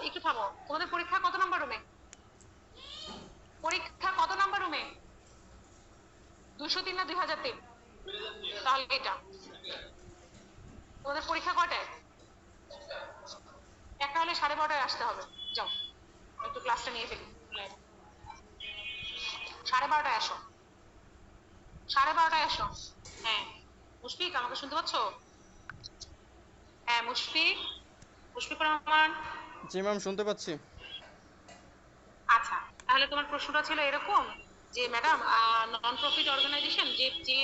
একটু থামো, তোমাদের পরীক্ষা কত নাম্বার রুমে? পরীক্ষা কত নাম্বার রুমে? 203 না 2003? তাহলে এটা তোমাদের পরীক্ষা কয়টায়? একটা হলে 12:30টায় আসতে হবে। যাও একটু ক্লাসটা নিয়ে ফেলি। 12:30টায় আসো, 12:30টায় আসো। হ্যাঁ মুশফিক, আমাকে শুনতে পাচ্ছ? হ্যাঁ মুশফিক, মুশফিকুর রহমান। জি ম্যাম, শুনতে পাচ্ছি। আচ্ছা, তাহলে তোমার প্রশ্নটা ছিল এরকম যে ম্যাডাম, নন প্রফিট অর্গানাইজেশন যে যে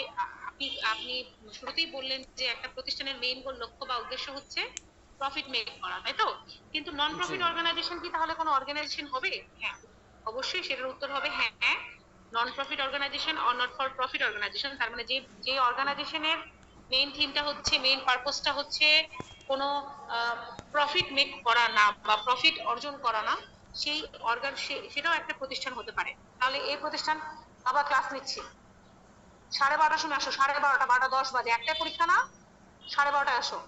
আপনি আপনি শুরুতেই বললেন যে একটা প্রতিষ্ঠানের মেইন গোল, লক্ষ্য বা উদ্দেশ্য হচ্ছে প্রফিট মেক করা, তাই তো? কিন্তু নন জি প্রফিট অর্গানাইজেশন কি তাহলে কোনো অর্গানাইজেশন হবে? হ্যাঁ অবশ্যই, সেটার উত্তর হবে হ্যাঁ। Non profit organisation or not for profit organisation, তার মানে যে যে অর্গানাইজেশনের মেইন থিমটা হচ্ছে, মেইন পারপাসটা হচ্ছে কোনো প্রফিট মেক করা না বা প্রফিট অর্জন করা না, সেই অর্গান সেটাও একটা প্রতিষ্ঠান হতে পারে। তাহলে এই প্রতিষ্ঠান, আবার ক্লাস নিচ্ছি, 12:30টার সময় আসো, 12:30, 12:10 বাজে, একটা পরীক্ষা না, 12:30টায় আসো।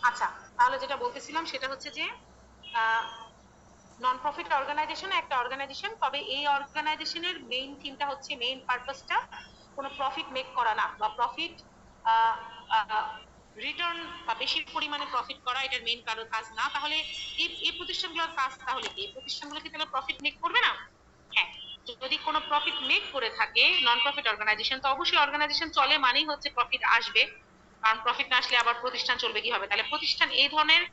আচ্ছা, তাহলে যেটা বলতেছিলাম সেটা হচ্ছে যে নন প্রফিট অর্গানাইজেশন একটা অর্গানাইজেশন, তবে এই অর্গানাইজেশনের মেইন থিমটা হচ্ছে, মেইন পারপাসটা কোনো প্রফিট মেক করা না বা প্রফিট রিটার্ন বা বেশি পরিমাণে প্রফিট করা, এটার মেইন কাজ না। তাহলে এই প্রতিষ্ঠানগুলোর কাজ তাহলে কি? এই প্রতিষ্ঠানগুলো কি তাহলে প্রফিট মেক করবে না? হ্যাঁ, যদি কোনো প্রফিট মেক করে থাকে নন প্রফিট অর্গানাইজেশন, তো অবশ্যই অর্গানাইজেশন চলে মানেই হচ্ছে প্রফিট আসবে, কারণ প্রফিট না আসলে আবার প্রতিষ্ঠান চলবে কিভাবে? তাহলে প্রতিষ্ঠান, এই ধরনের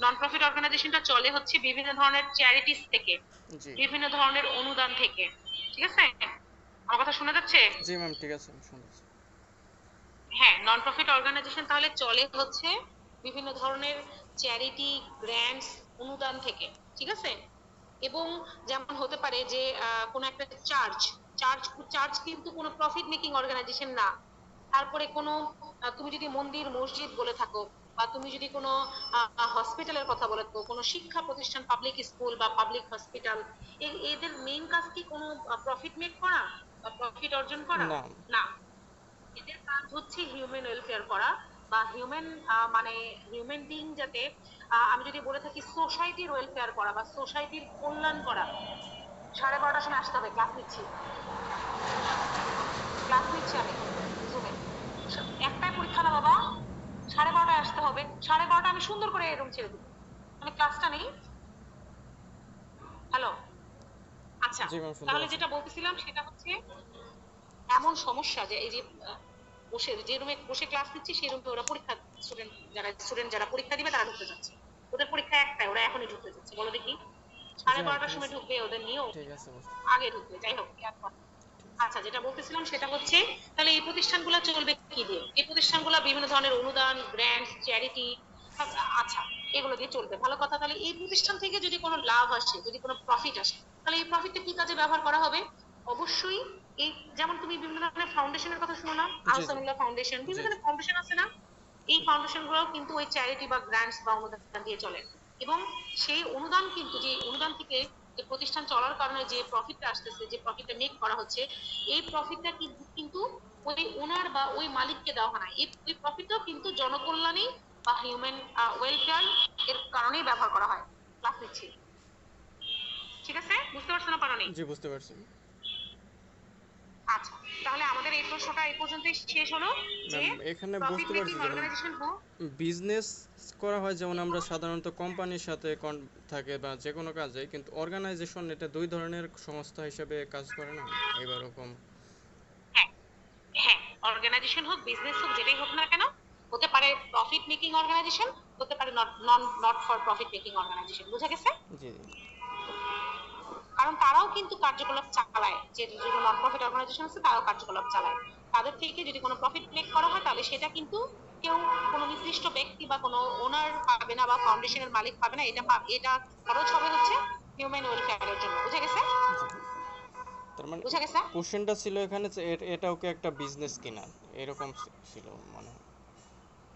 নন প্রফিট অর্গানাইজেশনটা চলে হচ্ছে বিভিন্ন ধরনের চ্যারিটিস থেকে, জি বিভিন্ন ধরনের অনুদান থেকে। ঠিক আছে, আমার কথা শোনা যাচ্ছে? জি ম্যাম, ঠিক আছে, আমি শুনতেছি। হ্যাঁ, নন প্রফিট অর্গানাইজেশন তাহলে চলে হচ্ছে বিভিন্ন ধরনের চ্যারিটি, গ্র্যান্টস, অনুদান থেকে। ঠিক আছে, এবং যেমন হতে পারে যে কোনো একটা চার্চ, চার্চ চার্চ কিন্তু কোনো প্রফিট মেকিং অর্গানাইজেশন না। তারপরে কোনো তুমি যদি মন্দির মসজিদ বলে থাকো, বা তুমি যদি কোনো হসপিটালের কথা বলে থাকো, কোনো শিক্ষা প্রতিষ্ঠান, পাবলিক স্কুল বা পাবলিক হসপিটাল, এদের মেইন কাজ কি কোনো প্রফিট মেক করা বা প্রফিট অর্জন করা? না। না, এদের কাজ হচ্ছে হিউম্যান ওয়েলফেয়ার করা, বা হিউম্যান মানে হিউম্যান বিং, যাতে আমি যদি বলে থাকি সোসাইটির ওয়েলফেয়ার করা বা সোসাইটির কল্যাণ করা। 12:30টার সময় আসতে হবে, ক্লাস নিচ্ছি, ক্লাস নিচ্ছি আমি জুমে। একটাই পরীক্ষা না বাবা, 12:30টায় আসতে হবে, 12:30 আমি সুন্দর করে এরকম ছেড়ে দিব, আমি ক্লাসটা নেই। হ্যালো, আচ্ছা, জি ম্যাম, শুনতে তাহলে পাচ্ছি। যেটা বলতেছিলাম সেটা হচ্ছে এমন সমস্যা যে এই যে বসে, যে রুমে বসে ক্লাস নিচ্ছি সেই রুমে ওরা পরীক্ষা, স্টুডেন্ট যারা পরীক্ষা দিবে তারা ঢুকতে যাচ্ছে, ওদের পরীক্ষা একটাই, ওরা এখনই ঢুকতে যাচ্ছে, বলো দেখি। জি সাড়ে ম্যাম, বারোটার ঠিক সময় আছে। ঢুকবে, ওদের নিয়েও ঠিক আছে, বুঝতে আগে ঢুকবে, যাই হোক আর কথা। ঠিক আছে। আচ্ছা, যেটা বলতেছিলাম সেটা হচ্ছে তাহলে এই প্রতিষ্ঠানগুলো চলবে কি দিয়ে? এই প্রতিষ্ঠানগুলো বিভিন্ন ধরনের অনুদান, গ্র্যান্ট, চ্যারিটি, আচ্ছা, এগুলো দিয়ে চলবে, ভালো কথা। তাহলে এই প্রতিষ্ঠান থেকে যদি কোনো লাভ আসে, যদি কোনো প্রফিট আসে, তাহলে এই প্রফিটটা কি কাজে ব্যবহার করা হবে? অবশ্যই এই, যেমন তুমি বিভিন্ন ধরনের ফাউন্ডেশনের কথা শুনো না, জি জি আহসানুল্লাহ ফাউন্ডেশন, জি বিভিন্ন জি ধরনের ফাউন্ডেশন আছে না? এই ফাউন্ডেশন গুলো কিন্তু ওই চ্যারিটি বা গ্র্যান্টস বা অনুদান দিয়ে চলে, এবং সেই অনুদান কিন্তু, যে অনুদান থেকে যে প্রতিষ্ঠান চলার কারণে যে প্রফিটটা আসতেছে, যে প্রফিটটা মেক করা হচ্ছে, এই প্রফিটটা কিন্তু ওই ওনার বা ওই মালিককে দেওয়া হয় না, এই প্রফিটটাও কিন্তু জনকল্যাণে বা হিউম্যান ওয়েলফেয়ার এর কারণেই ব্যবহার করা হয়। ক্লাস নিচ্ছি, ঠিক আছে? বুঝতে পারছো না পারো? জি, বুঝতে পারছি। আচ্ছা, তাহলে আমাদের এই প্রশ্নটা এই পর্যন্তই শেষ হলো, যে ম্যাম, এখানে প্রফিট বুঝতে মেকিং পারছি যেমন অর্গানাইজেশন হোক। বিজনেস করা হয়, যেমন আমরা সাধারণত কোম্পানির সাথে থাকে বা যে কোনো কাজে, কিন্তু অর্গানাইজেশন এটা দুই ধরনের সংস্থা হিসেবে কাজ করে না এবার এরকম। হ্যাঁ, হ্যাঁ, অর্গানাইজেশন হোক, বিজনেস হোক, যেটাই হোক না কেন, হতে পারে প্রফিট মেকিং অর্গানাইজেশন, হতে পারে not for profit making organisation. বুঝা গেছে? জি কারণ তারাও কিন্তু কার্যকলাপ চালায়, যে যেগুলো নন প্রফিট অর্গানাইজেশন আছে তারাও কার্যকলাপ চালায়। তাদের থেকে যদি কোনো প্রফিট মেক করা হয়, তাহলে সেটা কিন্তু কেউ, কোনো নির্দিষ্ট ব্যক্তি বা কোনো ওনার পাবে না বা ফাউন্ডেশনের মালিক পাবে না, এটা খরচ হবে হচ্ছে হিউম্যান ওয়েলফেয়ারের জন্য। বুঝা গেছে? জি। তার মানে বুঝা গেছে? কোশ্চেনটা ছিল এখানে যে এটাও কি একটা বিজনেস কিনা, এরকম ছিল মনে হয়।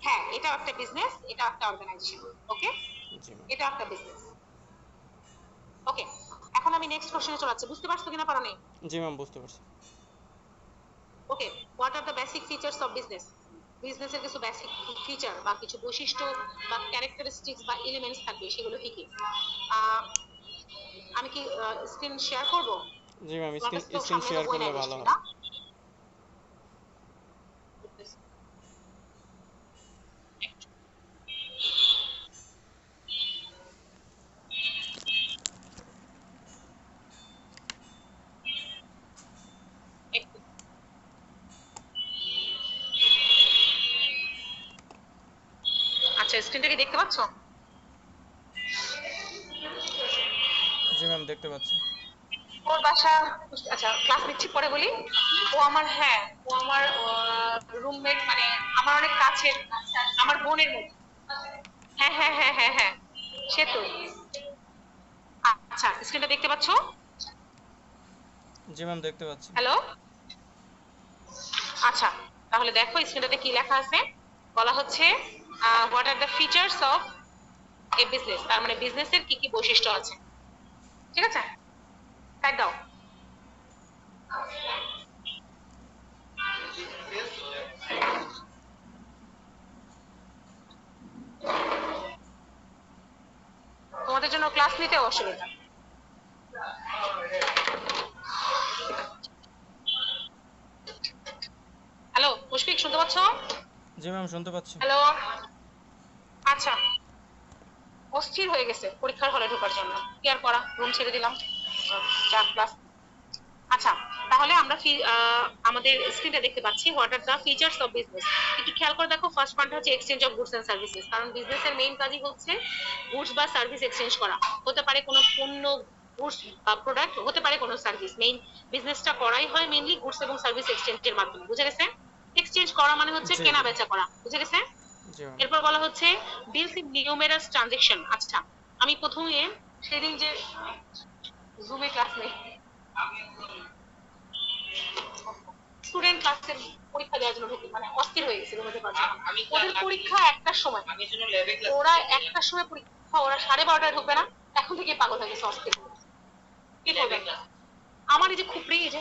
হ্যাঁ, এটা একটা বিজনেস, এটা একটা অর্গানাইজেশন। ওকে, জি ম্যাম। এটা একটা বিজনেস। ওকে, এখন আমি নেক্সট কোশ্চেনে চলে যাচ্ছি, বুঝতে পারছো কিনা পারো নেই? জি ম্যাম, বুঝতে পারছি। Okay, what are the basic features of business? বিজনেসের কিছু বেসিক ফিচার বা কিছু বৈশিষ্ট্য বা ক্যারেক্টারিস্টিক্স বা এলিমেন্টস থাকবে, সেগুলো কি কি? আহ, আমি কি স্ক্রিন শেয়ার করব? জি ম্যাম, তোমার কাছে তো স্ক্রিন সামনে তো শেয়ার বই করলে নাই ভালো নিশ্চয়ই, হয়। না? একটু- আচ্ছা, স্ক্রিনটা কি দেখতে পাচ্ছ? জি ম্যাম, দেখতে পাচ্ছি। ওর বাসা, আচ্ছা ক্লাস নিচ্ছি পরে বলি। ও আমার, হ্যাঁ, ও আমার রুমমেট, মানে আমার অনেক কাছের, আমার বোনের মতো। হ্যাঁ হ্যাঁ হ্যাঁ হ্যাঁ হ্যাঁ, সে তো। আচ্ছা, স্ক্রিনটা দেখতে পাচ্ছো? জি ম্যাম, দেখতে পাচ্ছি। হ্যালো, আচ্ছা, তাহলে দেখো স্ক্রিনটাতে কি লেখা আছে। বলা হচ্ছে what are the features of a business, তার মানে বিজনেসের কি কি বৈশিষ্ট্য আছে। ঠিক আছে, তাই দাও। তোমাদের জন্য ক্লাস নিতে অসুবিধা। হ্যালো মুশফিক, শুনতে পাচ্ছ? জি ম্যাম, শুনতে পাচ্ছি। হ্যালো, আচ্ছা, অস্থির হয়ে গেছে পরীক্ষার হলে ঢোকার জন্য। কি আর করা, রুম ছেড়ে দিলাম, যা ক্লাস। আচ্ছা, তাহলে আমরা আমাদের স্ক্রিনটা দেখতে পাচ্ছি what are the features of business. একটু খেয়াল করে দেখো, ফার্স্ট পয়েন্ট হচ্ছে exchange of goods and services, কারণ বিজনেসের মেইন কাজই হচ্ছে গুডস বা সার্ভিস এক্সচেঞ্জ করা। হতে পারে কোনো পণ্য, গুডস বা প্রোডাক্ট, হতে পারে কোনো সার্ভিস। মেইন বিজনেসটা করাই হয় মেইনলি গুডস এবং সার্ভিস এক্সচেঞ্জের মাধ্যমে, বুঝে গেছে? এক্সচেঞ্জ করা মানে হচ্ছে জি কেনা জি বেচা করা, বুঝে গেছে? জি ম্যাম। এরপর বলা হচ্ছে ডিলস ইন নিউমেরাস ট্রানজেকশন। আচ্ছা, আমি প্রথমে সেদিন যে জুমে ক্লাস নেই, স্টুডেন্ট ক্লাসের পরীক্ষা দেওয়ার জন্য ঢুকি, মানে অস্থির হয়ে গেছিল মধ্যে পারছি না। ওদের পরীক্ষা একটার সময়, ওরা একটার সময় পরীক্ষা, ওরা 12:30টায় ঢুকবে না? এখন থেকে পাগল হয়ে গেছে, অস্থির। কি করবে? আমার এই যে খুপড়ি, এই যে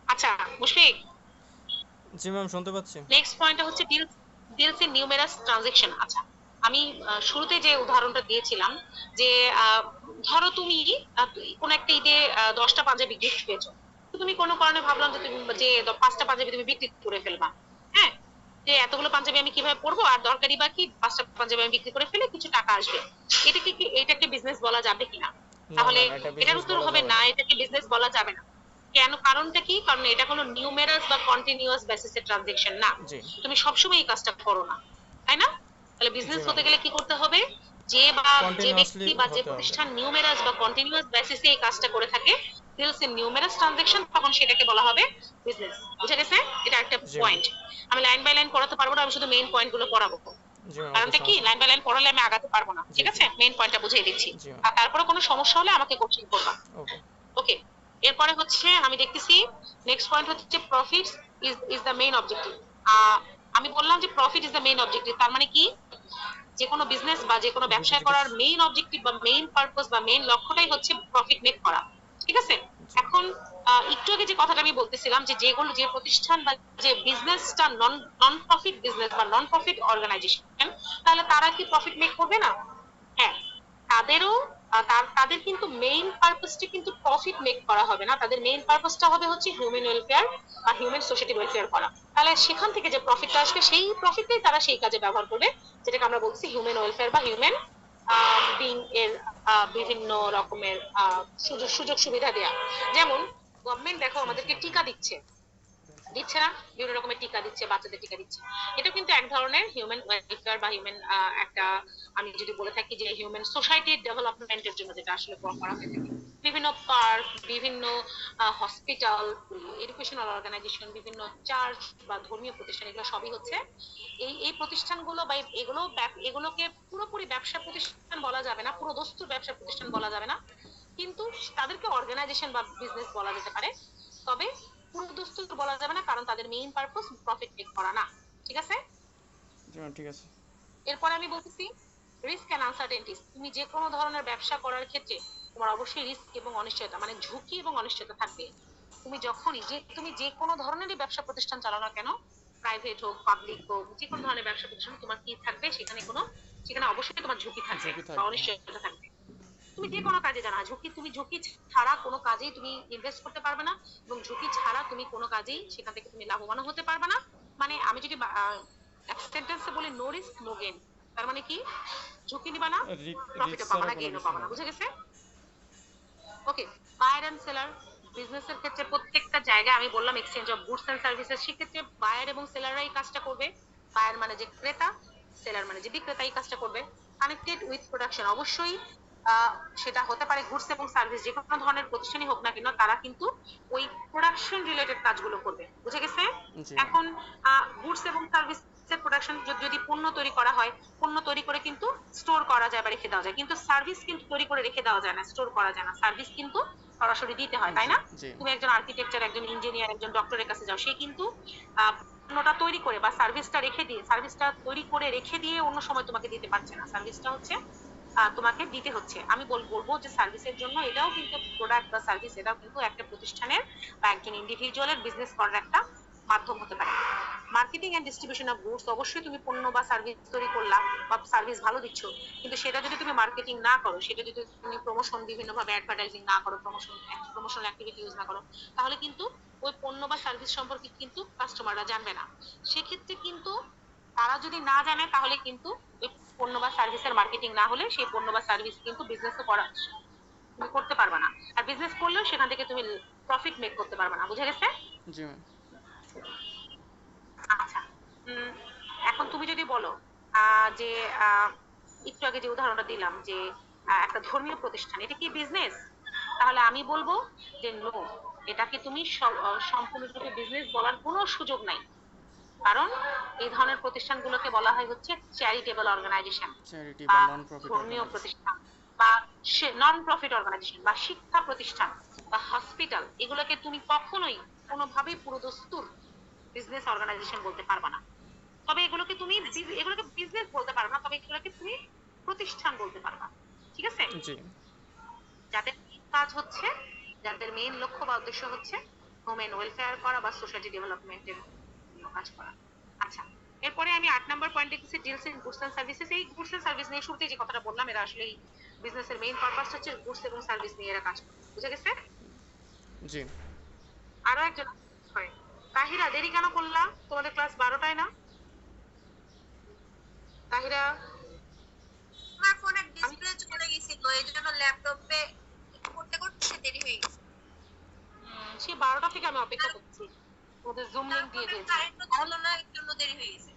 আচ্ছা মুশফিক, জি ম্যাম, শুনতে পাচ্ছি। নেক্সট পয়েন্টটা হচ্ছে ডিলস ইন নিউমেরাস ট্রানজেকশন। আচ্ছা, আমি শুরুতে যে উদাহরণটা দিয়েছিলাম যে ধরো তুমি কোন একটা ঈদে 10টা পাঞ্জাবি গিফট পেয়েছো। তো তুমি কোনো কারণে ভাবলাম যে তুমি যে 5টা পাঞ্জাবি তুমি বিক্রি করে ফেলবা। হ্যাঁ, যে এতগুলো পাঞ্জাবি আমি কিভাবে পরবো, আর দরকারি বা কি 5টা পাঞ্জাবি আমি বিক্রি করে ফেলে কিছু টাকা আসবে। এটাকে কি, এটাকে বিজনেস বলা যাবে কিনা? না তাহলে ম্যাম, এটা এটার বিজনেস উত্তর বলা হবে যাবে না, না। এটাকে বিজনেস বলা যাবে না। কেন? কারণটা কি? কারণ এটা কোনো নিউমেরাস বা কন্টিনিউয়াস বেসিসের ট্রানজেকশন না। জি তুমি সবসময় এই কাজটা করো না, তাই না? তাহলে জি বিজনেস ম্যাম, হতে গেলে কি করতে হবে? যে কন্টিনিউয়াসলি ব্যক্তি বা যে হতে হবে। প্রতিষ্ঠান নিউমেরাস বা কন্টিনিউয়াস বেসিসে এই কাজটা করে থাকে, ডিলস ইন নিউমেরাস ট্রানজেকশন, তখন সেটাকে বলা হবে বিজনেস। বুঝে গেছে? এটা একটা জি ম্যাম। পয়েন্ট। আমি লাইন বাই লাইন পড়াতে পারবো না, আমি শুধু মেইন পয়েন্ট গুলো পড়াবো। জি ম্যাম, ওকে, কারণটা কি, সমস্যা নেই। লাইন বাই লাইন পড়ালে আমি আগাতে পারবো না, জি ঠিক জি আছে? মেইন পয়েন্টটা বুঝিয়ে দিচ্ছি। জি ম্যাম। আর তারপরে কোনো সমস্যা হলে আমাকে কোচিং করবা। ওকে। ওকে, এরপরে হচ্ছে আমি দেখতেছি নেক্সট পয়েন্ট হচ্ছে profit is is the main objective. আমি বললাম যে profit is the main objective, তার মানে কি, যে কোনো বিজনেস বা যে কোনো যদি ব্যবসা জিজ্ঞেস। করার মেইন অবজেক্টিভ বা মেইন পারপোজ বা মেইন লক্ষ্যটাই হচ্ছে প্রফিট মেক করা। ঠিক আছে? জি এখন একটু আগে যে কথাটা আমি বলতেছিলাম যে যেগুলো, যে প্রতিষ্ঠান বা যে বিজনেসটা নন নন প্রফিট বিজনেস বা নন প্রফিট অর্গানাইজেশন, তাহলে তারা কি প্রফিট মেক করবে না? হ্যাঁ, তাদেরও তাদের কিন্তু মেইন পারপাসটা কিন্তু প্রফিট মেক করা হবে না, তাদের মেইন পারপাসটা হবে হচ্ছে হিউম্যান ওয়েলফেয়ার বা হিউম্যান সোসাইটি ওয়েলফেয়ার করা। তাহলে সেখান থেকে যে প্রফিটটা আসবে, সেই প্রফিটটাই তারা সেই কাজে ব্যবহার করবে, যেটাকে আমরা বলছি হিউম্যান ওয়েলফেয়ার বা হিউম্যান বিং এর বিভিন্ন রকমের সুযোগ সুযোগ সুবিধা দেয়া। যেমন গভর্নমেন্ট দেখো আমাদেরকে টিকা দিচ্ছে, দিচ্ছে না? বিভিন্ন রকমের টিকা দিচ্ছে, বাচ্চাদের টিকা দিচ্ছে। এটা কিন্তু এক ধরনের হিউম্যান ওয়েলফেয়ার বা হিউম্যান একটা, আমি যদি বলে থাকি যে হিউম্যান সোসাইটির ডেভেলপমেন্টের জন্য যেটা আসলে করা হয়ে থাকে। বিভিন্ন পার্ক, বিভিন্ন হসপিটাল, এডুকেশনাল অর্গানাইজেশন, বিভিন্ন চার্চ বা ধর্মীয় প্রতিষ্ঠান, এগুলো সবই হচ্ছে এই এই প্রতিষ্ঠানগুলো বা এগুলোকে পুরোপুরি ব্যবসা প্রতিষ্ঠান বলা যাবে না, পুরো দস্তুর ব্যবসা প্রতিষ্ঠান বলা যাবে না, কিন্তু তাদেরকে অর্গানাইজেশন বা বিজনেস বলা যেতে পারে। তবে পুরো দস্তুর বলা যাবে না, কারণ তাদের মেইন পারপাস প্রফিট মেক করা না। ঠিক আছে? জি ম্যাম, ঠিক আছে। এরপর আমি বলতেছি রিস্ক এন্ড আনসার্টেনিটিস। তুমি যে কোনো ধরনের ব্যবসা করার ক্ষেত্রে তোমার অবশ্যই রিস্ক এবং অনিশ্চয়তা, মানে ঝুঁকি এবং অনিশ্চয়তা থাকবে। তুমি যখনই তুমি যে কোনো ধরনেরই ব্যবসা প্রতিষ্ঠান চালাও না কেন, প্রাইভেট হোক পাবলিক হোক, যে কোনো ধরনের ব্যবসা প্রতিষ্ঠান, তোমার কি থাকবে সেখানে অবশ্যই তোমার ঝুঁকি থাকবে ঝুঁকি বা থাকবে, হ্যাঁ। অনিশ্চয়তা থাকবে। তুমি যে কোনো কাজে জানা তুমি ঝুঁকি ছাড়া কোনো কাজেই তুমি ইনভেস্ট করতে পারবে না, এবং ঝুঁকি ছাড়া তুমি কোনো কাজেই সেখান থেকে তুমি লাভবানও হতে পারবে না। মানে আমি যদি এক সেন্টেন্সে বলি, নো রিস্ক নো গেইন। তার মানে কি, ঝুঁকি নিবা না, রিস্ক প্রফিটও পাবা ছাড়া না, কোনো গেইনও কিছু পাবা না। না। বুঝে গেছে? ওকে। বায়ার এন্ড সেলার, বিজনেসের ক্ষেত্রে প্রত্যেকটা জায়গায় আমি বললাম exchange of goods and services, সেক্ষেত্রে বায়ার এবং সেলাররা এই কাজটা করবে। বায়ার মানে যে ক্রেতা, সেলার মানে যে বিক্রেতা এই কাজটা করবে। কানেক্টেড উইথ প্রোডাকশন, অবশ্যই সেটা হতে পারে গুডস এবং সার্ভিস, যে কোনো ধরনের প্রতিষ্ঠানই হোক না কেন, তারা কিন্তু ওই প্রোডাকশন রিলেটেড কাজগুলো করবে। বুঝে গেছে? জি ম্যাম। এখন গুডস এবং সার্ভিস প্রোডাকশন, যদি পণ্য তৈরি করা হয়, পণ্য তৈরি করে কিন্তু স্টোর করা যায় বা রেখে দেওয়া যায়, কিন্তু সার্ভিস কিন্তু তৈরি করে রেখে দেওয়া যায় না, স্টোর করা যায় না, সার্ভিস কিন্তু সরাসরি দিতে হয়, তাই জি না? জি তুমি একজন আর্কিটেকচার, একজন ইঞ্জিনিয়ার, একজন ডক্টরের কাছে যাও, সে কিন্তু পণ্যটা তৈরি করে বা সার্ভিসটা তৈরি করে রেখে দিয়ে অন্য সময় তোমাকে দিতে পারছে না, সার্ভিসটা হচ্ছে তোমাকে দিতে হচ্ছে। আমি বলবো যে সার্ভিসের জন্য এটাও কিন্তু প্রোডাক্ট বা সার্ভিস, এটাও কিন্তু একটা প্রতিষ্ঠানের বা একজন ইন্ডিভিজুয়ালের বিজনেস করার একটা মাধ্যম হতে পারে। Marketing and distribution of goods, অবশ্যই তুমি পণ্য বা সার্ভিস তৈরি করলা বা সার্ভিস ভালো দিচ্ছ, কিন্তু সেটা যদি তুমি মার্কেটিং না করো, সেটা যদি তুমি প্রমোশন, বিভিন্ন ভাবে অ্যাডভার্টাইজিং না করো, প্রমোশনাল অ্যাক্টিভিটি ইউজ না করো, তাহলে কিন্তু ওই পণ্য বা সার্ভিস সম্পর্কে কিন্তু কাস্টমাররা জানবে না। সেক্ষেত্রে কিন্তু তারা যদি না জানে, তাহলে কিন্তু ওই পণ্য বা সার্ভিসের মার্কেটিং না হলে সেই পণ্য বা সার্ভিস কিন্তু বিজনেসও করা তুমি করতে পারবে না। আর বিজনেস করলেও সেখান থেকে তুমি প্রফিট মেক করতে পারবে না। বুঝে গেছে? জি ম্যাম। আচ্ছা। এখন তুমি যদি বলো যে একটু আগে যে উদাহরণটা দিলাম যে একটা ধর্মীয় প্রতিষ্ঠান, এটা কি বিজনেস? তাহলে আমি বলবো যে নো, এটাকে তুমি সম্পূর্ণরূপে বিজনেস বলার কোনো সুযোগ নাই। কারণ এই ধরনের প্রতিষ্ঠানগুলোকে বলা হয় হচ্ছে চ্যারিটেবল অর্গানাইজেশন চ্যারিটি বা বা নন প্রফিট ধর্মীয় অর্গানাইজেশন। প্রতিষ্ঠান বা নন প্রফিট অর্গানাইজেশন বা শিক্ষা প্রতিষ্ঠান বা হসপিটাল, এগুলোকে তুমি কখনোই কোনোভাবেই পুরোদস্তুর বিজনেস অর্গানাইজেশন বলতে পারবে না। তবে এগুলোকে বিজনেস বলতে পারবে না, তবে এগুলোকে তুমি প্রতিষ্ঠান বলতে পারবা। ঠিক আছে? জি যাদের কাজ হচ্ছে, যাদের মেইন লক্ষ্য বা উদ্দেশ্য হচ্ছে হিউম্যান ওয়েলফেয়ার করা বা সোসাইটি ডেভেলপমেন্টের কাজ করা। আচ্ছা, এরপরে আমি 8 নম্বর পয়েন্ট লিখেছি deals in goods and services. এই গুডস এন্ড সার্ভিস নিয়ে শুরুতেই যে কথাটা বললাম, এরা আসলে বিজনেসের মেইন পারপাস হচ্ছে গুডস এবং সার্ভিস নিয়ে এরা কাজ করে। বুঝে গেছে? জি। আরো একজন হয়, তাহিরা দেরি কেন করলা? তোমাদের ক্লাস 12টায় না? তাহিরা, আমার ফোনের আমি ডিসপ্লে চলে গেছিল, এই জন্য ল্যাপটপে করতে করতে দেরি হয়ে গেছে। সেই 12টা থেকে আমি অপেক্ষা করছি, তোমাদের জুম লিংক দিয়ে তারপরে দিয়েছি। কারেন্টও ছিল না, এর জন্য দেরি হয়ে গেছে।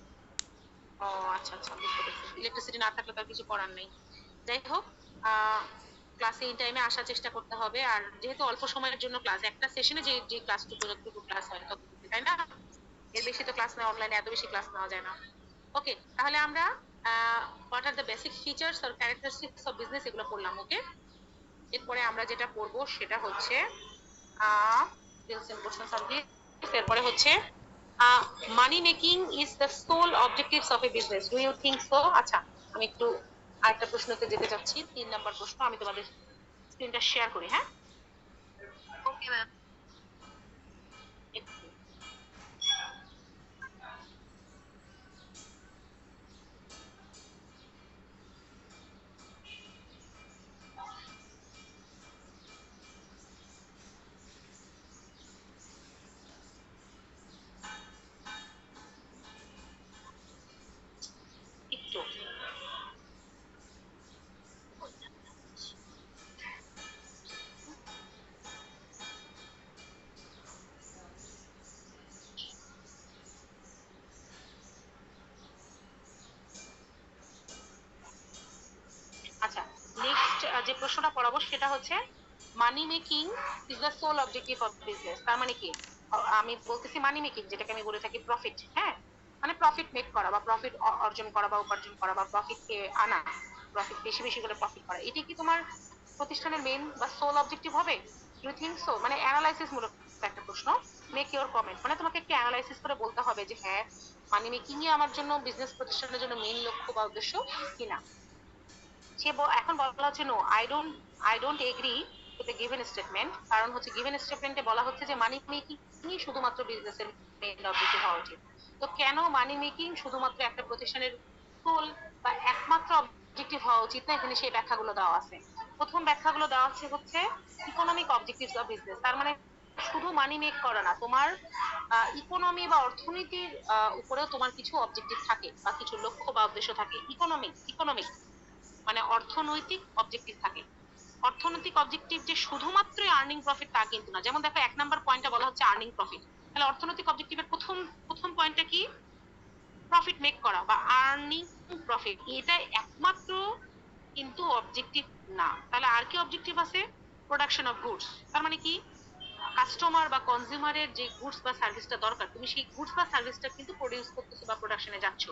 ও আচ্ছা আচ্ছা, বুঝতে পেরেছি। ইলেকট্রিসিটি না থাকলে তার কিছু করার নেই। যাই হোক, ক্লাসে ইন টাইমে আসার চেষ্টা করতে হবে। আর যেহেতু অল্প সময়ের জন্য ক্লাস, একটা সেশনে যে যে ক্লাসটুকু যতটুকু ক্লাস হয় ততটুকু, তাই না? এর বেশি তো ক্লাস নেওয়া, অনলাইনে এত বেশি ক্লাস নেওয়া যায় না। ওকে, তাহলে আমরা what are the basic features or characteristics of business এগুলো পড়লাম। ওকে, এরপরে আমরা যেটা পড়বো সেটা হচ্ছে এরপরে হচ্ছে money making is the sole objectives of a business, do you think so? আচ্ছা, আমি একটু আরেকটা প্রশ্নতে যেতে চাচ্ছি। 3 নম্বর প্রশ্ন, আমি তোমাদের স্ক্রিনটা শেয়ার করি, হ্যাঁ? Okay ma'am. একটু একটু আচ্ছা, নেক্সট যে প্রশ্নটা পড়াবো সেটা হচ্ছে money making is the sole objective of business. তার মানে কি? আমি বলতেছি মানি মেকিং, যেটাকে আমি বলে থাকি প্রফিট, হ্যাঁ, মানে প্রফিট মেক করা বা প্রফিট অর্জন করা বা উপার্জন করা বা প্রফিটকে আনা, প্রফিট বেশি বেশি করে প্রফিট করা, এটি কি তোমার প্রতিষ্ঠানের মেইন বা সোল অবজেক্টিভ হবে? You think so? মানে অ্যানালাইসিস মূলক একটা প্রশ্ন। মেক ইওর কমেন্ট, মানে তোমাকে একটু অ্যানালাইসিস করে বলতে হবে যে হ্যাঁ, মানি মেকিংই আমার জন্য, বিজনেস প্রতিষ্ঠানের জন্য মেইন লক্ষ্য বা উদ্দেশ্য কিনা। এখন বলা হচ্ছে নো, আই ডোন্ট এগ্রি এটা গিভেন স্টেটমেন্ট, কারণ হচ্ছে গিভেন স্টেটমেন্টে বলা হচ্ছে যে মানি মেকিংই শুধুমাত্র বিজনেসের মেইন অবজেক্টিভ হওয়া উচিত। তো কেন মানি মেকিং শুধুমাত্র একটা প্রতিষ্ঠানের গোল বা একমাত্র অবজেক্টিভ হওয়া উচিত না, এখানে সেই ব্যাখ্যাগুলো দেওয়া আছে। প্রথম ব্যাখ্যাগুলো দেওয়া আছে হচ্ছে ইকোনমিক অবজেক্টিভস অফ বিজনেস, তার মানে শুধু মানি মেক করা না, তোমার ইকোনমি বা অর্থনীতির উপরেও তোমার কিছু অবজেক্টিভ থাকে বা কিছু লক্ষ্য বা উদ্দেশ্য থাকে। ইকোনমিক মানে অর্থনৈতিক অবজেক্টিভ থাকে। অর্থনৈতিক অবজেক্টিভ যে শুধুমাত্র আর্নিং প্রফিট তা কিন্তু না। যেমন দেখো 1 নম্বর পয়েন্টটা বলা হচ্ছে আর্নিং প্রফিট, তাহলে অর্থনৈতিক অবজেক্টিভের প্রথম প্রথম পয়েন্টটা কি? প্রফিট মেক করা বা আর্নিং প্রফিট, এটা একমাত্র কিন্তু অবজেক্টিভ না। তাহলে আর কি অবজেক্টিভ আছে? প্রোডাকশন অফ গুডস, তার মানে কি কাস্টমার বা কনজিউমারের যে গুডস বা সার্ভিসটা দরকার, তুমি সেই গুডস বা সার্ভিসটা কিন্তু প্রডিউস করতেছো বা প্রোডাকশনে যাচ্ছ।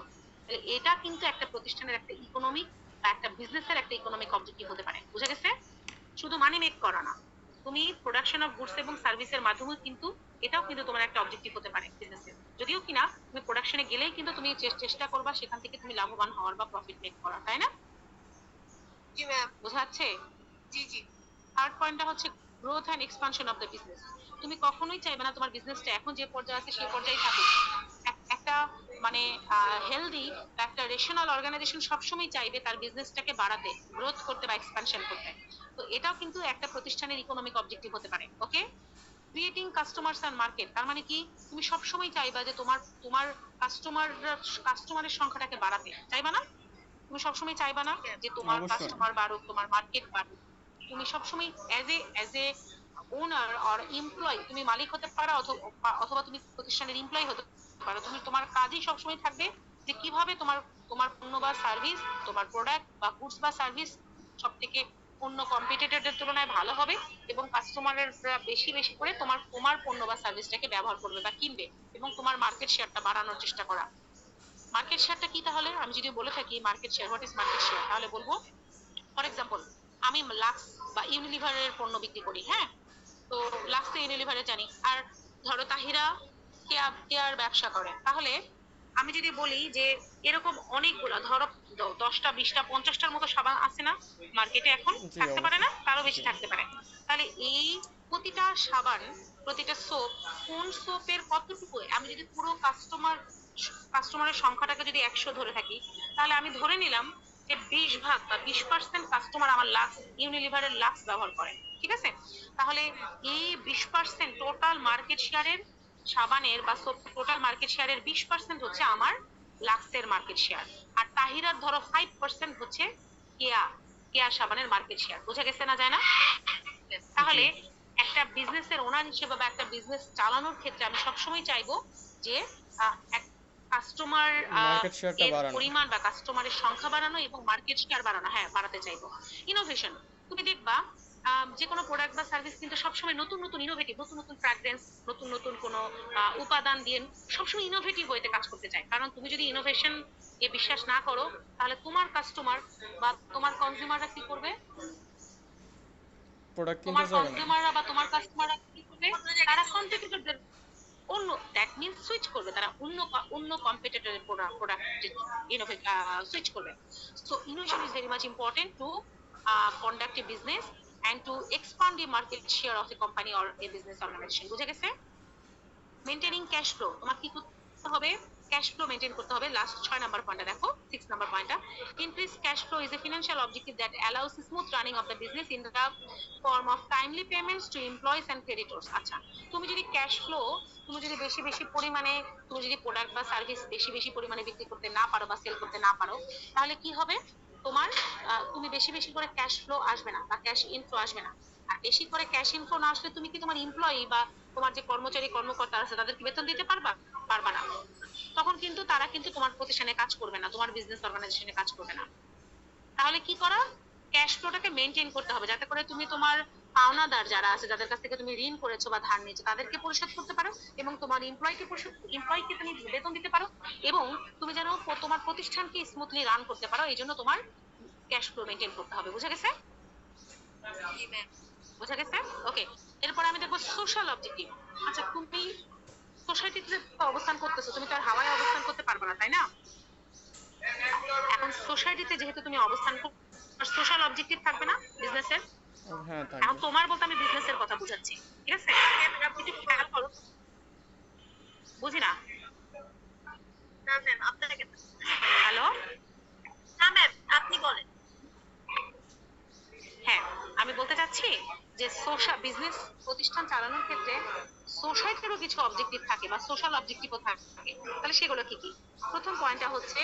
তাহলে এটা কিন্তু একটা প্রতিষ্ঠানের একটা ইকোনমিক বা একটা বিজনেসের একটা ইকোনমিক অবজেক্টিভ হতে পারে। বুঝা গেছে? শুধু মানি মেক করা না, তুমি প্রোডাকশন অফ গুডস এবং সার্ভিসের মাধ্যমে কিন্তু এটাও কিন্তু তোমার একটা অবজেক্টিভ হতে পারে বিজনেসের। যদিও কিনা তুমি প্রোডাকশনে গেলেই কিন্তু তুমি চেষ্টা করবা সেখান থেকে তুমি লাভবান হওয়ার বা প্রফিট মেক করা, তাই না? জি ম্যাম। বোঝা যাচ্ছে? জি জি। থার্ড পয়েন্টটা হচ্ছে growth and expansion of the business. তুমি কখনোই চাইবে না তোমার বিজনেসটা এখন যে পর্যায়ে আছে সেই পর্যায়ে থাকুক। একটা মানে হেলদি বা একটা রেশনাল অর্গানাইজেশন সবসময় চাইবে তার বিজনেসটাকে বাড়াতে, গ্রোথ করতে বা এক্সপানশন করতে। তো এটাও কিন্তু একটা প্রতিষ্ঠানের ইকোনমিক অবজেক্টিভ হতে পারে। ওকে, ক্রিয়েটিং কাস্টমার্স এন্ড মার্কেট, তার মানে কি তুমি সবসময় চাইবা যে তোমার তোমার কাস্টমারের সংখ্যাটাকে বাড়াতে, চাইবা না? তুমি সবসময় চাইবা না যে তোমার অবশ্যই। কাস্টমার বাড়ুক, তোমার মার্কেট বাড়ুক? তুমি সবসময় as a owner or employ, তুমি মালিক হতে পারো অথবা তুমি প্রতিষ্ঠানের এমপ্লয় হতে পারো, তুমি তোমার কাজই সবসময় থাকবে যে কিভাবে তোমার তোমার পণ্য বা সার্ভিস, তোমার প্রোডাক্ট বা গুডস বা সার্ভিস সব থেকে অন্য কম্পিটিটরদের তুলনায় ভালো হবে এবং কাস্টমারের বেশি বেশি করে তোমার তোমার পণ্য বা সার্ভিসটাকে ব্যবহার করবে বা কিনবে এবং তোমার মার্কেট শেয়ারটা বাড়ানোর চেষ্টা করা। মার্কেট শেয়ারটা কি তাহলে? আমি যদি বলে থাকি market share, what is market share, তাহলে বলবো ফর এক্সাম্পল আমি লাক্স বা ইউনিলিভারের পণ্য বিক্রি করি, হ্যাঁ? তো লাক্স তো ইউনিলিভারে জানি, আর ধরো তাহিরা কেয়ার ব্যবসা করে, তাহলে আমি যদি বলি যে এরকম অনেকগুলা ধরো 10টা 20টা 50টার মতো সাবান আছে না মার্কেটে এখন, জি থাকতে পারে অবশ্যই। না? তারও বেশি জি। থাকতে পারে। তাহলে এই প্রতিটা সাবান, প্রতিটা সোপ, কোন সোপের কতটুকু, আমি যদি পুরো কাস্টমারের সংখ্যাটাকে যদি 100 ধরে থাকি, তাহলে আমি ধরে নিলাম যে 20 ভাগ বা 20% কাস্টমার আমার লাক্স ইউনিলিভারের লাক্স ব্যবহার করে, ঠিক আছে? তাহলে এই 20% টোটাল মার্কেট শেয়ারের, সাবানের বা টোটাল মার্কেট শেয়ারের 20% হচ্ছে আমার লাক্সের মার্কেট শেয়ার, আর তাহিরার ধরো 5% হচ্ছে কেয়া কেয়া সাবানের মার্কেট শেয়ার। বোঝা গেছে না, যায় না? জি। তাহলে একটা বিজনেসের ওনার হিসেবে বা একটা বিজনেস চালানোর ক্ষেত্রে আমি সবসময় চাইবো যে কাস্টমার মার্কেট শেয়ারটা এর বাড়ানো। পরিমাণ বা কাস্টমারের সংখ্যা বাড়ানো এবং মার্কেট শেয়ার বাড়ানো, হ্যাঁ বাড়াতে চাইবো। ইনোভেশন, তুমি দেখবা যে কোনো প্রোডাক্ট বা সার্ভিস কিন্তু সবসময় নতুন নতুন ইনোভেটিভ, নতুন নতুন ফ্র্যাগ্রেন্স, নতুন নতুন কোনো উপাদান দিয়ে সবসময় ইনোভেটিভ ওয়েতে কাজ করতে চায়। কারণ তুমি যদি ইনোভেশন এ বিশ্বাস না করো, তাহলে তোমার কাস্টমার বা তোমার কনজিউমাররা কি করবে? প্রোডাক্ট কিনতে তোমার যাবে না। কনজিউমাররা বা তোমার কাস্টমাররা কি করবে? তারা কম্পিটিটরদের অন্য, দ্যাট মিনস সুইচ করবে, তারা অন্য অন্য কম্পিটিটরের প্রোডাক্ট ইনোভেট সুইচ করবে। So innovation is very much important to conduct A business and to expand the market share of the company or a business organization। বুঝে গেছে? মেইনটেনিং ক্যাশ ফ্লো, তোমার কি করতে হবে? ক্যাশ ফ্লো মেইনটেইন করতে হবে। Last 6 number পয়েন্টটা দেখো, 6 নাম্বার পয়েন্টটা, increase cash flow is a financial objective that allows smooth running of the business in the form of timely payments to employees and creditors. আচ্ছা, তুমি যদি ক্যাশ ফ্লো, তুমি যদি বেশি বেশি পরিমাণে, তুমি যদি প্রোডাক্ট বা সার্ভিস বেশি বেশি পরিমাণে বিক্রি করতে না পারো বা সেল করতে না পারো, তাহলে কি হবে? তোমার তুমি বেশি বেশি করে ক্যাশ ফ্লো আসবে না বা ক্যাশ ইনফ্লো আসবে না। আর বেশি করে ক্যাশ ইনফ্লো না আসলে তুমি কি তোমার এমপ্লয়ি বা তোমার যে কর্মচারী কর্মকর্তা আছে তাদেরকে বেতন দিতে পারবা? পারবা না। তখন কিন্তু তারা কিন্তু তোমার প্রতিষ্ঠানে কাজ করবে না, তোমার বিজনেস অর্গানাইজেশনে কাজ করবে না। তাহলে কি করা? ক্যাশ ফ্লোটাকে মেইনটেইন করতে হবে যাতে করে তুমি তোমার পাওনাদার যারা আছে, যাদের কাছ থেকে তুমি ঋণ করেছো বা ধার নিয়েছো, তাদেরকে পরিশোধ করতে পারো এবং তোমার এমপ্লয়িকে তুমি বেতন দিতে পারো এবং তুমি যেন তোমার প্রতিষ্ঠানকে স্মুথলি রান করতে পারো। এই জন্য তোমার ক্যাশ ফ্লো মেইনটেইন করতে হবে। বুঝা গেছে? জি ম্যাম। বুঝা গেছে? ওকে, এরপর আমি দেখবো সোশ্যাল অবজেক্টিভ। আচ্ছা, তুমি সোসাইটিতে অবস্থান করতেছো, তুমি তো আর হাওয়ায় অবস্থান করতে পারবে না, তাই না? এখন সোসাইটিতে যেহেতু তুমি অবস্থান করছো, সোশ্যাল অবজেক্টিভ থাকবে না বিজনেসের? হ্যাঁ এখন থাকবে। তোমার বলতে আমি বিজনেসের কথা বুঝাচ্ছি, ঠিক আছে? একটু খেয়াল করো, বুঝি না। না ম্যাম আপনাকে না। হ্যালো, না ম্যাম আপনি বলেন। হ্যাঁ, আমি বলতে চাচ্ছি যে সোশ্যাল বিজনেস প্রতিষ্ঠান চালানোর ক্ষেত্রে সোসাইটিরও কিছু অবজেক্টিভ থাকে বা সোশ্যাল অবজেক্টিভও থাকে। তাহলে সেগুলো কি কি? প্রথম পয়েন্টটা হচ্ছে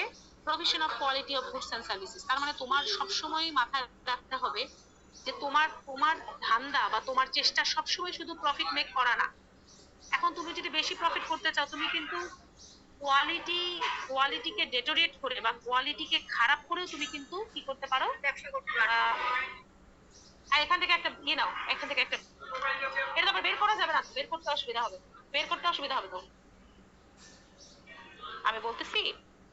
provision of quality of goods and services. তার মানে তোমার সবসময় মাথায় রাখতে হবে যে তোমার তোমার ধান্দা বা তোমার চেষ্টা সবসময় শুধু প্রফিট মেক করা না। এখন তুমি যদি বেশি প্রফিট করতে চাও, তুমি কিন্তু কোয়ালিটি কোয়ালিটিকে ডেটোরিয়েট করে বা কোয়ালিটিকে খারাপ করেও তুমি কিন্তু কি করতে পারো, ব্যবসা করতে পারেন। আর এখান থেকে একটা নাও, এখান থেকে একটা, এটা তো আবার বের করা যাবে না, বের করতে অসুবিধা হবে, বের করতে অসুবিধা হবে তো। আমি বলতেছি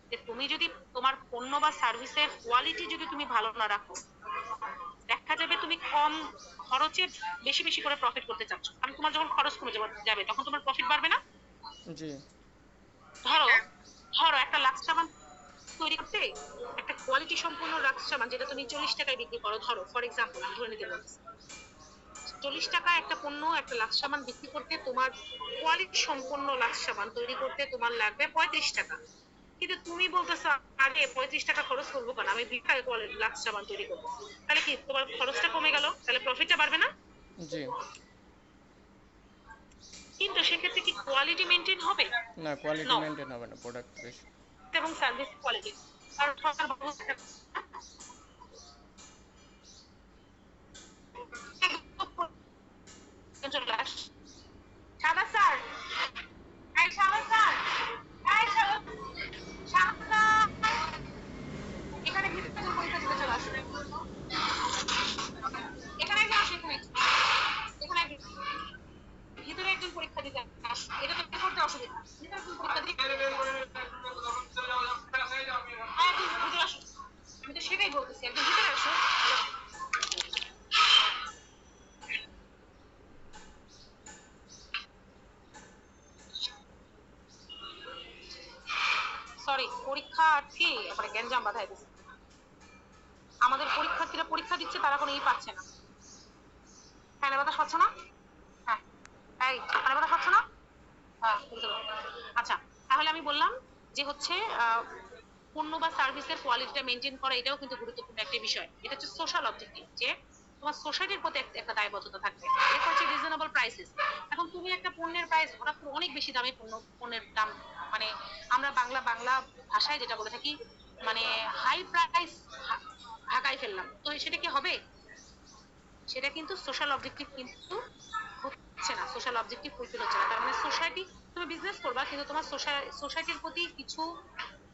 যে তুমি যদি তোমার পণ্য বা সার্ভিসের কোয়ালিটি যদি তুমি ভালো না রাখো, দেখা যাবে তুমি কম খরচে বেশি বেশি করে প্রফিট করতে চাচ্ছ, কারণ তোমার যখন খরচ কমে যাবে তখন তোমার প্রফিট বাড়বে না। জি ধরো ধরো একটা লাক্স সাবান তৈরি করতে, একটা কোয়ালিটি সম্পূর্ণ লাক্স সাবান যেটা তুমি 40 টাকায় বিক্রি করো, ধরো ফর এক্সাম্পল আমি ধরে নিতে বলছি, 40 টাকা একটা পণ্য একটা লাক্স সাবান বিক্রি করতে, তোমার কোয়ালিটি সম্পন্ন লাক্স সাবান তৈরি করতে তোমার লাগবে 35 টাকা। কিন্তু তুমি বলতেছো আরে 35 টাকা খরচ করবো কেন, আমি 20 টাকা কোয়ালিটি লাক্স সাবান তৈরি করবো। তাহলে কি তোমার খরচটা কমে গেল, তাহলে প্রফিটটা বাড়বে না? জি। কিন্তু সেক্ষেত্রে কি কোয়ালিটি মেনটেন হবে? না, কোয়ালিটি নো। মেনটেন হবে না, প্রোডাক্ট বেশি। এবং সার্ভিস কোয়ালিটি, কারণ সরকার বাবু চলে আস। সাদা স্যার, এই সাদা স্যার, এই সাদা, সাদা, এখানে ভিতরে পরীক্ষা দিতে চলে আসো, এখানে একজন আসো, এখানে একজন, ভিতরে একজন পরীক্ষা দিতে আসো, এটা তো বের করতে অসুবিধা, ভিতরে একজন পরীক্ষা দিতে, হ্যাঁ একজন ভিতরে আসো, আমি তো সেটাই বলতেছি, একজন ভিতরে আসো। সরি, পরীক্ষার্থী মানে গ্যাঞ্জাম বাধায় দিচ্ছে, আমাদের পরীক্ষার্থীরা পরীক্ষা দিচ্ছে, তারা কোনো পাচ্ছে না। ফ্যানের বাতাস পাচ্ছ না? হ্যাঁ, এই ফ্যানের বাতাস পাচ্ছ না? হ্যাঁ, বুঝতে পারলাম। আচ্ছা, তাহলে আমি বললাম যে হচ্ছে পণ্য বা সার্ভিসের কোয়ালিটিটা মেনটেন করা, এটাও কিন্তু গুরুত্বপূর্ণ একটা বিষয়। এটা হচ্ছে সোশ্যাল অবজেক্টিভ, যে তোমার সোসাইটির প্রতি একটা দায়বদ্ধতা থাকবে। এরপর হচ্ছে রিজনেবল প্রাইসেস। এখন তুমি একটা পণ্যের প্রাইস হঠাৎ করে অনেক বেশি দামে পণ্যের দাম, মানে আমরা বাংলা বাংলা ভাষায় যেটা বলে থাকি, মানে হাই প্রাইস ঢাকায় ফেললাম, তো সেটা কি হবে? সেটা কিন্তু সোশ্যাল অবজেক্টিভ কিন্তু হচ্ছে না, সোশ্যাল অবজেক্টিভ ফুলফিল হচ্ছে না। তার মানে সোসাইটি, তুমি বিজনেস করবা কিন্তু তোমার সোসাইটির প্রতি কিছু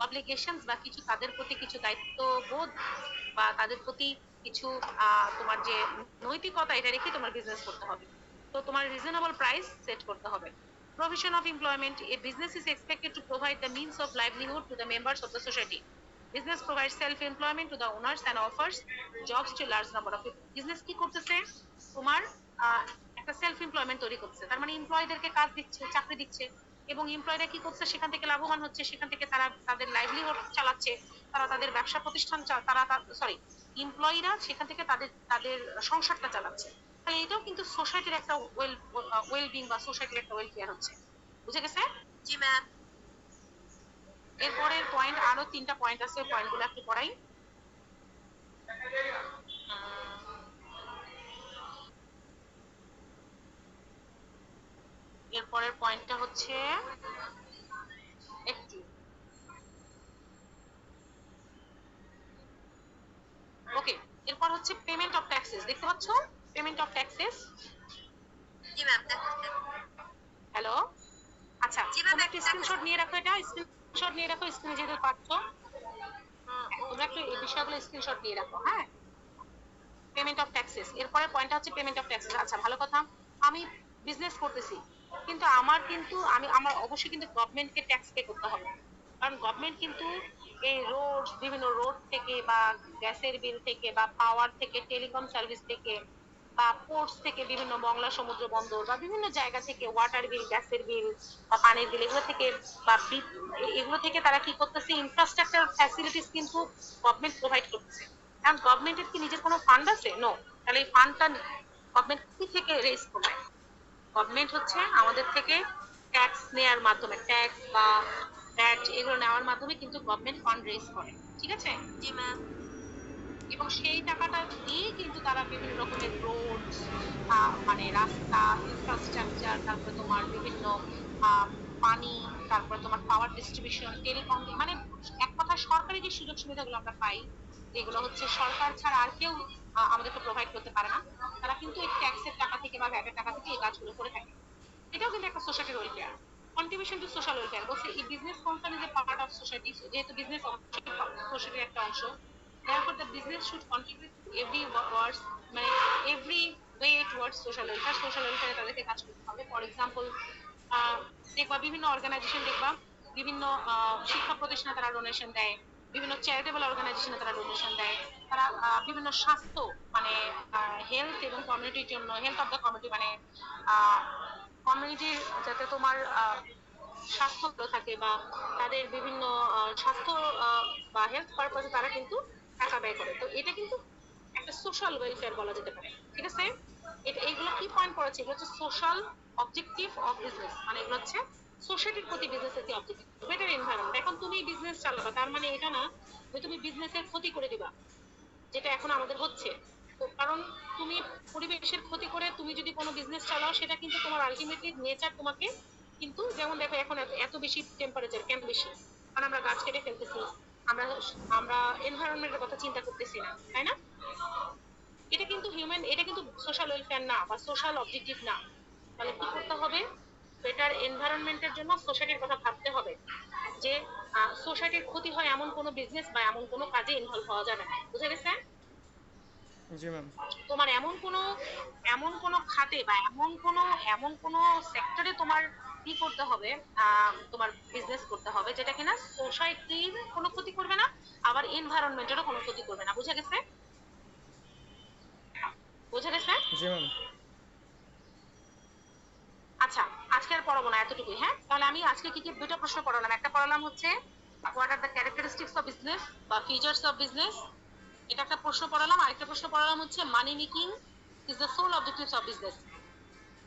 অব্লিগেশনস বা কিছু তাদের প্রতি কিছু দায়িত্ববোধ বা তাদের প্রতি কিছু তোমার যে নৈতিকতা, এটা রেখে তোমার বিজনেস করতে হবে। তো তোমার রিজনেবল প্রাইস সেট করতে হবে। Provision of employment. A business is expected to provide the means of livelihood to the members of the society. Business provides self-employment to the owners and offers jobs to large number of people. Business কি করতেছে? তোমার একটা self employment তৈরি করছে, তার মানে এমপ্লয়ীদেরকে কাজ দিচ্ছে, চাকরি দিচ্ছে, এবং এমপ্লয়ীরা কি করছে, সেখান থেকে লাভবান হচ্ছে, সেখান থেকে তারা তাদের লাইভলিহুড চালাচ্ছে, তারা তাদের ব্যবসা প্রতিষ্ঠান তারা সরি, এমপ্লয়ীরা সেখান থেকে তাদের তাদের সংসারটা চালাচ্ছে। তাহলে এটাও কিন্তু সোসাইটির একটা ওয়েলবিং বা সোসাইটির একটা ওয়েলফেয়ার হচ্ছে। বুঝে গেছে? জি ম্যাম। এরপরের পয়েন্ট, আরো 3টা পয়েন্ট আছে, পয়েন্টগুলো একটু পড়াই। এরপরের পয়েন্টটা হচ্ছে একটু, ওকে, এরপর হচ্ছে পেমেন্ট অফ ট্যাক্সেস। দেখতে পাচ্ছ payment of taxes? G ma'am দেখাচ্ছে। হ্যালো, আচ্ছা জি ম্যাম তোমরা একটু দেখাচ্ছে। স্ক্রিনশট নিয়ে রাখো, এটা স্ক্রিনশট নিয়ে রাখো, স্ক্রিনে যেহেতু পাচ্ছ তোমরা একটু এই বিষয়গুলো স্ক্রিনশট নিয়ে রাখো। হ্যাঁ, পেমেন্ট অফ ট্যাক্সেস, এরপরের পয়েন্টটা হচ্ছে পেমেন্ট অফ ট্যাক্সেস। আচ্ছা ভালো কথা, আমি বিজনেস করতেছি কিন্তু আমার অবশ্যই কিন্তু গভর্নমেন্টকে ট্যাক্স পে করতে হবে, কারণ গভর্নমেন্ট কিন্তু এই রোড, বিভিন্ন রোড থেকে বা গ্যাসের বিল থেকে বা পাওয়ার থেকে, টেলিকম সার্ভিস থেকে বা পোর্টস থেকে, বিভিন্ন মংলা সমুদ্র বন্দর বা বিভিন্ন জায়গা থেকে ওয়াটার বিল, গ্যাসের বিল বা পানির বিল, এগুলো থেকে বা এগুলো থেকে তারা কি করতেছে, ইনফ্রাস্ট্রাকচার ফ্যাসিলিটিস কিন্তু গভর্নমেন্ট প্রোভাইড করতেছে। কারণ গভর্নমেন্টের কি নিজের কোনো ফান্ড আছে? নো। তাহলে এই ফান্ডটা গভর্নমেন্ট কি থেকে রেজ করবে? গভর্নমেন্ট হচ্ছে আমাদের থেকে ট্যাক্স নেওয়ার মাধ্যমে, ট্যাক্স বা ভ্যাট এগুলো নেওয়ার মাধ্যমে কিন্তু গভর্নমেন্ট ফান্ড রেজ করে, ঠিক আছে? জি ম্যাম। এবং সেই টাকাটা দিয়ে কিন্তু তারা বিভিন্ন রকমের রোড, মানে রাস্তা, ইনফ্রাস্ট্রাকচার, তারপরে তোমার বিভিন্ন আহ, পানি, তারপরে তোমার পাওয়ার ডিস্ট্রিবিউশন, টেলিকম, মানে এক কথা সরকারি যে সুযোগ সুবিধাগুলো আমরা পাই, যেগুলো হচ্ছে সরকার ছাড়া আর কেউ আমাদেরকে প্রোভাইড করতে পারে না, তারা কিন্তু এই ট্যাক্সের টাকা থেকে বা ভ্যাটের টাকা থেকে এই কাজগুলো করে থাকে। এটাও কিন্তু একটা সোসাইটির welfare, contribution to social welfare. বলছে এই বিজনেস কোম্পানি যে পার্ট অফ সোসাইটি, যেহেতু বিজনেস সোসাইটির একটা অংশ, therefore the business should contribute to every words, মানে every way towards social welfare, social welfare তাদেরকে কাজ করতে হবে। ফর এক্সাম্পল দেখবা বিভিন্ন অর্গানাইজেশন, দেখবা বিভিন্ন শিক্ষা প্রতিষ্ঠানে তারা ডোনেশন দেয়, বিভিন্ন চ্যারিটেবল অর্গানাইজেশনে তারা ডোনেশন দেয়, তারা বিভিন্ন স্বাস্থ্য মানে হেলথ এবং কমিউনিটির জন্য, হেলথ অফ দ্য কমিউনিটি মানে কমিউনিটির যাতে তোমার স্বাস্থ্য ভালো থাকে বা তাদের বিভিন্ন স্বাস্থ্য বা হেলথ পারপাসে তারা কিন্তু টাকা ব্যয় করে। তো এটা কিন্তু একটা সোশ্যাল ওয়েলফেয়ার বলা যেতে পারে, ঠিক আছে? এটা এইগুলো কি পয়েন্ট করেছে, এগুলো হচ্ছে সোশ্যাল অবজেক্টিভ অফ বিজনেস, মানে এগুলো হচ্ছে সোসাইটির প্রতি বিজনেসের কি অবজেক্টিভ, বেটার এনভায়রনমেন্ট। এখন তুমি বিজনেস চালাবা, তার মানে এটা না যে তুমি বিজনেসের ক্ষতি করে দিবা, যেটা এখন আমাদের হচ্ছে। তো কারণ তুমি পরিবেশের ক্ষতি করে তুমি যদি কোনো বিজনেস চালাও, সেটা কিন্তু তোমার আলটিমেটলি নেচার তোমাকে কিন্তু, যেমন দেখো এখন এত বেশি টেম্পারেচার কেন বেশি? কারণ আমরা গাছ কেটে ফেলতেছি, আমরা আমরা এনভায়রনমেন্টের কথা চিন্তা করতেছি না, তাই না? এটা কিন্তু হিউম্যান, এটা কিন্তু সোশ্যাল ওয়েলফেয়ার না বা সোশ্যাল অবজেক্টিভ না। তাহলে কি করতে হবে? বেটার এনভায়রনমেন্টের জন্য সোসাইটির কথা ভাবতে হবে, যে সোসাইটির ক্ষতি হয় এমন কোনো বিজনেস বা এমন কোনো কাজে ইনভলভ হওয়া যাবে না। বুঝে গেছে? জি ম্যাম। তোমার এমন কোনো খাতে বা এমন কোনো সেক্টরে তোমার কি করতে হবে, তোমার বিজনেস করতে হবে যেটা কিনা সোসাইটির কোনো ক্ষতি করবে না, আবার এনভায়রনমেন্টেরও কোনো ক্ষতি করবে না। বুঝে গেছে? বুঝে গেছে? জি ম্যাম। আচ্ছা, আজকে আর পড়াবো না, এতটুকুই। হ্যাঁ, তাহলে আমি আজকে কি কি দুটো প্রশ্ন পড়ালাম। একটা পড়ালাম হচ্ছে what are the characteristics of business বা ফিচার্স অফ বিজনেস, এটা একটা প্রশ্ন পড়ালাম। আরেকটা প্রশ্ন পড়ালাম হচ্ছে money making is the sole objectives of business.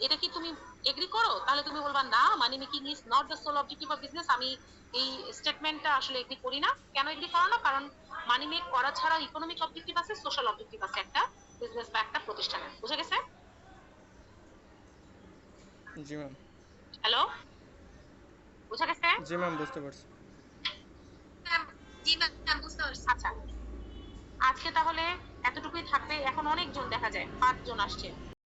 এটা কি তুমি এগ্রি করো? তাহলে তুমি বলবা না, money making is not the sole objective of business. আমি এই স্টেটমেন্টটা আসলে এগ্রি করি না। কেন এগ্রি করো না? কারণ মানি মেক করা ছাড়া ইকোনমিক অবজেক্টিভ আছে, সোশ্যাল অবজেক্টিভ আছে একটা বিজনেস বা একটা প্রতিষ্ঠানের। বুঝে গেছে? জি ম্যাম। হ্যালো, বুঝে গেছে? জি ম্যাম, বুঝতে পারছি। ম্যাম, জি ম্যাম, বুঝতে পারছি। আচ্ছা, আজকে তাহলে এতটুকুই থাকবে। এখন অনেকজন দেখা যায় 5 জন আসছে।